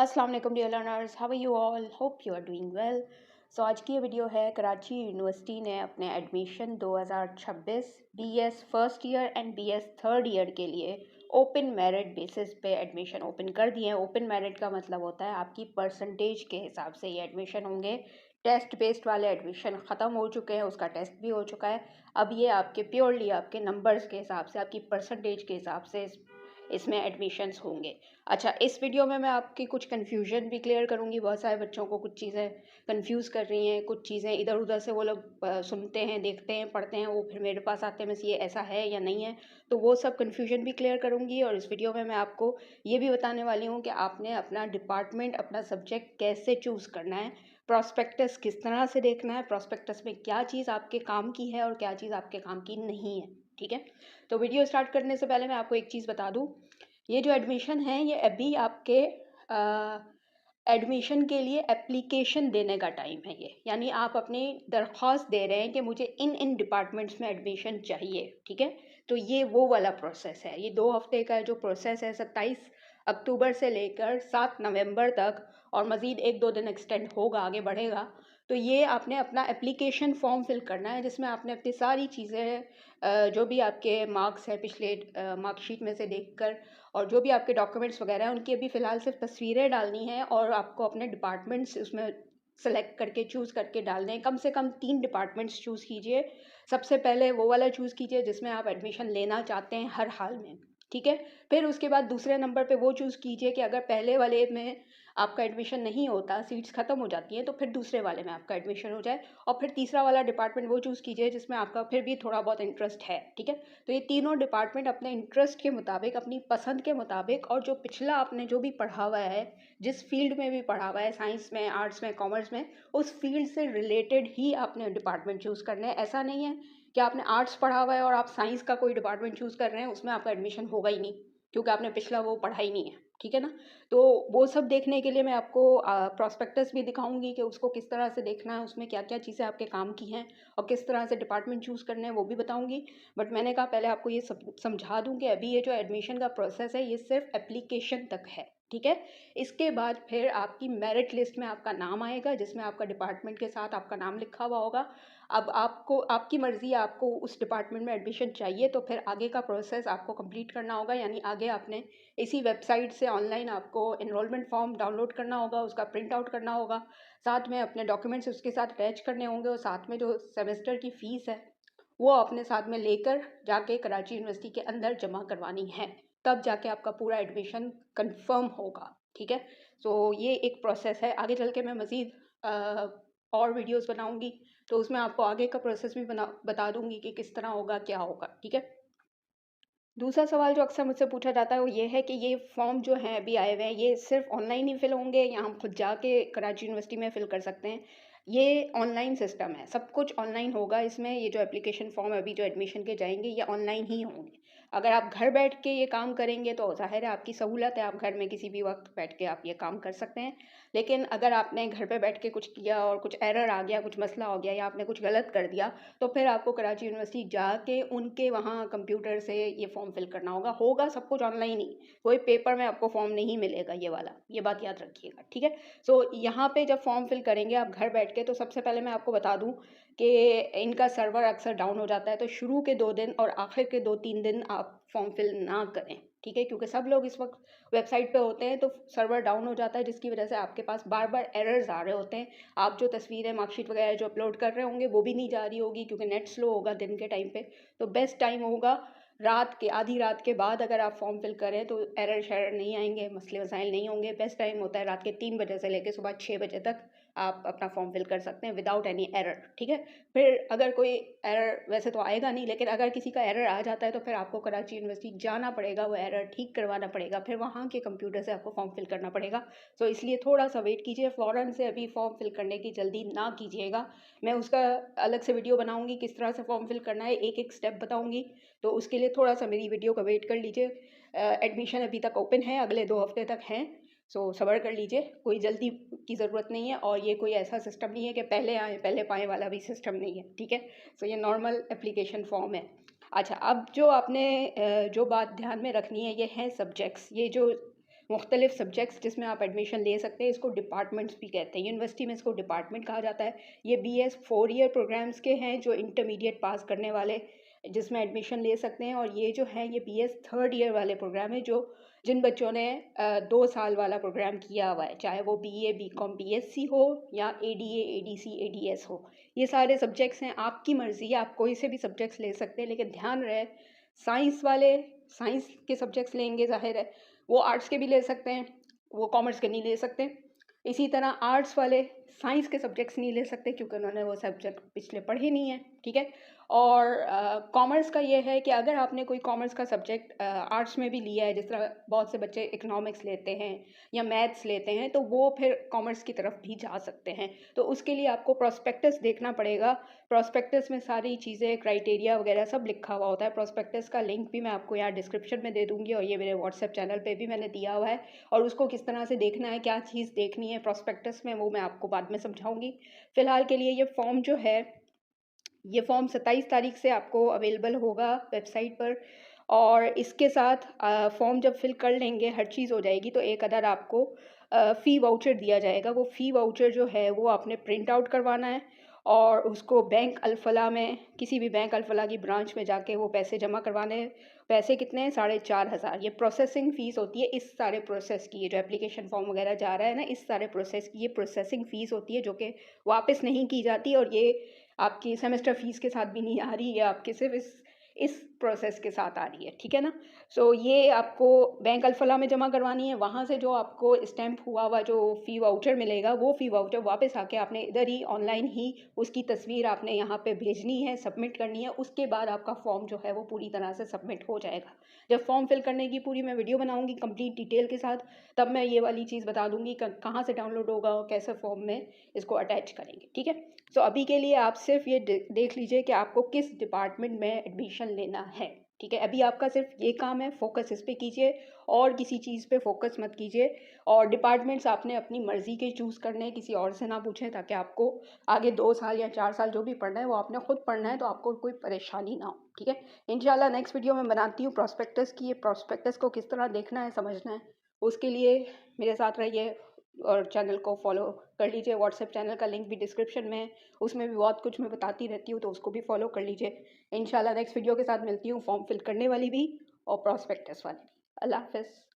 अस्सलाम वालेकुम dear learners, how are you all? Hope you are doing well. So आज की ये वीडियो है कराची यूनिवर्सिटी ने अपने admission 2026 BS first year and BS third year के लिए ओपन मेरिट बेसिस पे एडमिशन ओपन कर दिए हैं। ओपन मेरिट का मतलब होता है आपकी परसेंटेज के हिसाब से ये एडमिशन होंगे। टेस्ट बेस्ड वाले एडमिशन ख़त्म हो चुके हैं, उसका टेस्ट भी हो चुका है। अब ये आपके प्योरली आपके नंबर्स के हिसाब से, आपकी परसेंटेज के हिसाब से इसमें एडमिशन्स होंगे। अच्छा, इस वीडियो में मैं आपकी कुछ कन्फ्यूजन भी क्लियर करूँगी। बहुत सारे बच्चों को कुछ चीज़ें कन्फ्यूज़ कर रही हैं, कुछ चीज़ें इधर-उधर से वो लोग सुनते हैं, देखते हैं, पढ़ते हैं, वो फिर मेरे पास आते हैं मिस ये ऐसा है या नहीं है। तो वो सब कन्फ्यूजन भी क्लियर करूँगी और इस वीडियो में मैं आपको ये भी बताने वाली हूँ कि आपने अपना डिपार्टमेंट, अपना सब्जेक्ट कैसे चूज़ करना है, प्रॉस्पेक्टस किस तरह से देखना है, प्रॉस्पेक्टस में क्या चीज़ आपके काम की है और क्या चीज़ आपके काम की नहीं है। ठीक है? तो वीडियो स्टार्ट करने से पहले मैं आपको एक चीज़ बता दूँ, ये जो एडमिशन है ये अभी आपके एडमिशन के लिए एप्लीकेशन देने का टाइम है ये। यानी आप अपनी दरख्वास्त दे रहे हैं कि मुझे इन डिपार्टमेंट्स में एडमिशन चाहिए, ठीक है? तो ये वो वाला प्रोसेस है। ये 2 हफ़्ते का जो प्रोसेस है 27 अक्टूबर से लेकर 7 नवंबर तक और मज़ीद 1-2 दिन एक्सटेंड होगा, आगे बढ़ेगा। तो ये आपने अपना एप्लीकेशन फ़ॉर्म फिल करना है जिसमें आपने अपनी सारी चीज़ें जो भी आपके मार्क्स हैं पिछले मार्कशीट में से देखकर और जो भी आपके डॉक्यूमेंट्स वगैरह हैं उनकी अभी फ़िलहाल सिर्फ तस्वीरें डालनी हैं और आपको अपने डिपार्टमेंट्स उसमें सेलेक्ट करके चूज़ करके डालने हैं। कम से कम 3 डिपार्टमेंट्स चूज़ कीजिए। सबसे पहले वो वाला चूज़ कीजिए जिसमें आप एडमिशन लेना चाहते हैं हर हाल में, ठीक है? फिर उसके बाद दूसरे नंबर पे वो चूज़ कीजिए कि अगर पहले वाले में आपका एडमिशन नहीं होता, सीट्स ख़त्म हो जाती हैं, तो फिर दूसरे वाले में आपका एडमिशन हो जाए और फिर तीसरा वाला डिपार्टमेंट वो चूज़ कीजिए जिसमें आपका फिर भी थोड़ा बहुत इंटरेस्ट है, ठीक है? तो ये तीनों डिपार्टमेंट अपने इंटरेस्ट के मुताबिक, अपनी पसंद के मुताबिक और जो पिछला आपने जो भी पढ़ा हुआ है, जिस फील्ड में भी पढ़ा हुआ है, साइंस में, आर्ट्स में, कॉमर्स में, उस फील्ड से रिलेटेड ही आपने डिपार्टमेंट चूज़ करने हैं। ऐसा नहीं है कि आपने आर्ट्स पढ़ा हुआ है और आप साइंस का कोई डिपार्टमेंट चूज़ कर रहे हैं, उसमें आपका एडमिशन होगा ही नहीं, क्योंकि आपने पिछला वो पढ़ा ही नहीं है, ठीक है ना? तो वो सब देखने के लिए मैं आपको प्रॉस्पेक्टस भी दिखाऊँगी कि उसको किस तरह से देखना है, उसमें क्या-क्या चीज़ें आपके काम की हैं और किस तरह से डिपार्टमेंट चूज़ करने हैं, वो भी बताऊँगी। बट मैंने कहा पहले आपको ये समझा दूँ कि अभी ये जो एडमिशन का प्रोसेस है, ये सिर्फ़ एप्लीकेशन तक है, ठीक है? इसके बाद फिर आपकी मेरिट लिस्ट में आपका नाम आएगा, जिसमें आपका डिपार्टमेंट के साथ आपका नाम लिखा हुआ होगा। अब आपको आपकी मर्ज़ी है, आपको उस डिपार्टमेंट में एडमिशन चाहिए, तो फिर आगे का प्रोसेस आपको कंप्लीट करना होगा। यानी आगे आपने इसी वेबसाइट से ऑनलाइन आपको एनरोलमेंट फॉर्म डाउनलोड करना होगा, उसका प्रिंट आउट करना होगा, साथ में अपने डॉक्यूमेंट्स उसके साथ अटैच करने होंगे और साथ में जो सेमेस्टर की फ़ीस है, वो अपने साथ में लेकर जाके कराची यूनिवर्सिटी के अंदर जमा करवानी है। तब जाके आपका पूरा एडमिशन कन्फर्म होगा, ठीक है? सो ये एक प्रोसेस है। आगे चल के मैं मज़ीद और वीडियोज़ बनाऊँगी, तो उसमें आपको आगे का प्रोसेस भी बता दूँगी कि किस तरह होगा, क्या होगा, ठीक है? दूसरा सवाल जो अक्सर मुझसे पूछा जाता है वो ये है कि ये फॉर्म जो हैं अभी आए हुए हैं, ये सिर्फ़ ऑनलाइन ही फ़िल होंगे या हम खुद जाके कराची यूनिवर्सिटी में फ़िल कर सकते हैं? ये ऑनलाइन सिस्टम है, सब कुछ ऑनलाइन होगा इसमें। ये जो एप्लीकेशन फ़ॉर्म अभी जो एडमिशन के जाएँगे ये ऑनलाइन ही होंगे। अगर आप घर बैठ के ये काम करेंगे तो ज़ाहिर है आपकी सहूलत है, आप घर में किसी भी वक़्त बैठ के आप ये काम कर सकते हैं। लेकिन अगर आपने घर पे बैठ के कुछ किया और कुछ एरर आ गया, कुछ मसला हो गया या आपने कुछ गलत कर दिया, तो फिर आपको कराची यूनिवर्सिटी जाके उनके वहाँ कंप्यूटर से ये फॉर्म फिल करना होगा। होगा सब कुछ ऑनलाइन ही, कोई पेपर में आपको फॉर्म नहीं मिलेगा ये वाला, ये बात याद रखिएगा, ठीक है? सो यहाँ पे जब फॉर्म फिल करेंगे आप घर बैठ के, तो सबसे पहले मैं आपको बता दूँ कि इनका सर्वर अक्सर डाउन हो जाता है, तो शुरू के 2 दिन और आखिर के 2-3 दिन आप फॉर्म फिल ना करें, ठीक है? क्योंकि सब लोग इस वक़्त वेबसाइट पे होते हैं, तो सर्वर डाउन हो जाता है जिसकी वजह से आपके पास बार-बार एरर्स आ रहे होते हैं। आप जो तस्वीरें, मार्कशीट वगैरह जो अपलोड कर रहे होंगे, वो भी नहीं जा रही होगी क्योंकि नेट स्लो होगा दिन के टाइम पे। तो बेस्ट टाइम होगा रात के, आधी रात के बाद अगर आप फॉर्म फिल करें तो एरर-शेरर नहीं आएँगे, मसले-मसाइल नहीं होंगे। बेस्ट टाइम होता है रात के 3 बजे से लेके सुबह 6 बजे तक आप अपना फॉर्म फिल कर सकते हैं विदाउट एनी एरर, ठीक है? फिर अगर कोई एरर, वैसे तो आएगा नहीं, लेकिन अगर किसी का एरर आ जाता है तो फिर आपको कराची यूनिवर्सिटी जाना पड़ेगा, वो एरर ठीक करवाना पड़ेगा, फिर वहाँ के कंप्यूटर से आपको फॉर्म फिल करना पड़ेगा। तो इसलिए थोड़ा-सा वेट कीजिए, फ़ौरन से अभी फॉर्म फिल करने की जल्दी ना कीजिएगा। मैं उसका अलग से वीडियो बनाऊँगी, किस तरह से फॉर्म फिल करना है, एक-एक स्टेप बताऊँगी, तो उसके लिए थोड़ा-सा मेरी वीडियो का वेट कर लीजिए। एडमिशन अभी तक ओपन है, अगले 2 हफ़्ते तक हैं, सो सब्र कर लीजिए, कोई जल्दी की ज़रूरत नहीं है और ये कोई ऐसा सिस्टम नहीं है कि पहले आएँ, पहले पाएँ वाला भी सिस्टम नहीं है, ठीक है? सो ये नॉर्मल एप्लीकेशन फ़ॉर्म है। अच्छा, अब जो आपने जो बात ध्यान में रखनी है, ये हैं सब्जेक्ट्स। ये जो मुख्तलिफ सब्जेक्ट्स जिसमें आप एडमिशन ले सकते हैं, इसको डिपार्टमेंट्स भी कहते हैं। यूनिवर्सिटी में इसको डिपार्टमेंट कहा जाता है। ये BS 4 ईयर प्रोग्राम्स के हैं जो इंटरमीडिएट पास करने वाले जिसमें एडमिशन ले सकते हैं, और ये जो है ये BS 3rd ईयर वाले प्रोग्राम है जो जिन बच्चों ने 2 साल वाला प्रोग्राम किया हुआ है, चाहे वो BA BCom BSc हो या ADA ADC ADS हो। ये सारे सब्जेक्ट्स हैं, आपकी मर्ज़ी है, आप कोई से भी सब्जेक्ट्स ले सकते हैं, लेकिन ध्यान रहे साइंस वाले साइंस के सब्जेक्ट्स लेंगे, ज़ाहिर है वो आर्ट्स के भी ले सकते हैं, वो कॉमर्स के नहीं ले सकते। इसी तरह आर्ट्स वाले साइंस के सब्जेक्ट्स नहीं ले सकते क्योंकि उन्होंने वो सब्जेक्ट पिछले पढ़े नहीं हैं, ठीक है। और कॉमर्स का ये है कि अगर आपने कोई कॉमर्स का सब्जेक्ट आर्ट्स में भी लिया है, जिस तरह बहुत से बच्चे इकोनॉमिक्स लेते हैं या मैथ्स लेते हैं, तो वो फिर कॉमर्स की तरफ भी जा सकते हैं। तो उसके लिए आपको प्रोस्पेक्टस देखना पड़ेगा। प्रोस्पेक्टस में सारी चीज़ें, क्राइटेरिया वगैरह सब लिखा हुआ होता है। प्रोस्पेक्टस का लिंक भी मैं आपको यहाँ डिस्क्रिप्शन में दे दूँगी, और ये मेरे व्हाट्सएप चैनल पे भी मैंने दिया हुआ है। और उसको किस तरह से देखना है, क्या चीज़ देखनी है प्रोस्पेक्टस में, वो मैं आपको बाद में समझाऊँगी। फ़िलहाल के लिए ये फॉर्म जो है, ये फॉर्म 27 तारीख से आपको अवेलेबल होगा वेबसाइट पर। और इसके साथ फॉर्म जब फिल कर लेंगे, हर चीज़ हो जाएगी, तो एक अदर आपको फ़ी वाउचर दिया जाएगा। वो फ़ी वाउचर जो है वो आपने प्रिंट आउट करवाना है और उसको बैंक अल-फलाह में, किसी भी बैंक अल-फलाह की ब्रांच में जाके वो पैसे जमा करवाने हैं। पैसे कितने हैं? 4,500। ये प्रोसेसिंग फ़ीस होती है इस सारे प्रोसेस की। ये जो एप्लीकेशन फॉर्म वगैरह जा रहा है ना, इस सारे प्रोसेस की ये प्रोसेसिंग फ़ीस होती है, जो कि वापस नहीं की जाती, और ये आपकी सेमेस्टर फ़ीस के साथ भी नहीं आ रही, ये आपके सिर्फ़ इस प्रोसेस के साथ आ रही है, ठीक है ना? सो ये आपको बैंक अल-फलाह में जमा करवानी है। वहाँ से जो आपको स्टैम्प हुआ हुआ जो फ़ी वाउचर मिलेगा, वो फ़ी वाउचर वापस आके आपने इधर ही ऑनलाइन ही उसकी तस्वीर आपने यहाँ पे भेजनी है, सबमिट करनी है। उसके बाद आपका फ़ॉर्म जो है वो पूरी तरह से सबमिट हो जाएगा। जब फ़ॉर्म फिल करने की पूरी मैं वीडियो बनाऊँगी कंप्लीट डिटेल के साथ, तब मैं ये वाली चीज़ बता दूँगी कहाँ से डाउनलोड होगा और कैसे फ़ॉर्म में इसको अटैच करेंगे, ठीक है? सो अभी के लिए आप सिर्फ़ ये देख लीजिए कि आपको किस डिपार्टमेंट में एडमिशन लेना है, ठीक है? अभी आपका सिर्फ़ ये काम है, फ़ोकस इस पे कीजिए और किसी चीज़ पे फ़ोकस मत कीजिए। और डिपार्टमेंट्स आपने अपनी मर्ज़ी के चूज़ करने हैं, किसी और से ना पूछें, ताकि आपको आगे 2 साल या 4 साल जो भी पढ़ना है वो आपने खुद पढ़ना है, तो आपको कोई परेशानी ना हो, ठीक है? इंशाल्लाह नेक्स्ट वीडियो में बनाती हूँ प्रोस्पेक्टस की। ये प्रोस्पेक्टस को किस तरह देखना है, समझना है, उसके लिए मेरे साथ रहिए और चैनल को फ़ॉलो कर लीजिए। व्हाट्सएप चैनल का लिंक भी डिस्क्रिप्शन में है, उसमें भी बहुत कुछ मैं बताती रहती हूँ, तो उसको भी फ़ॉलो कर लीजिए। इंशाल्लाह नेक्स्ट वीडियो के साथ मिलती हूँ, फॉर्म फिल करने वाली भी और प्रॉस्पेक्टस वाली भी। अल्लाह हाफ़िज़।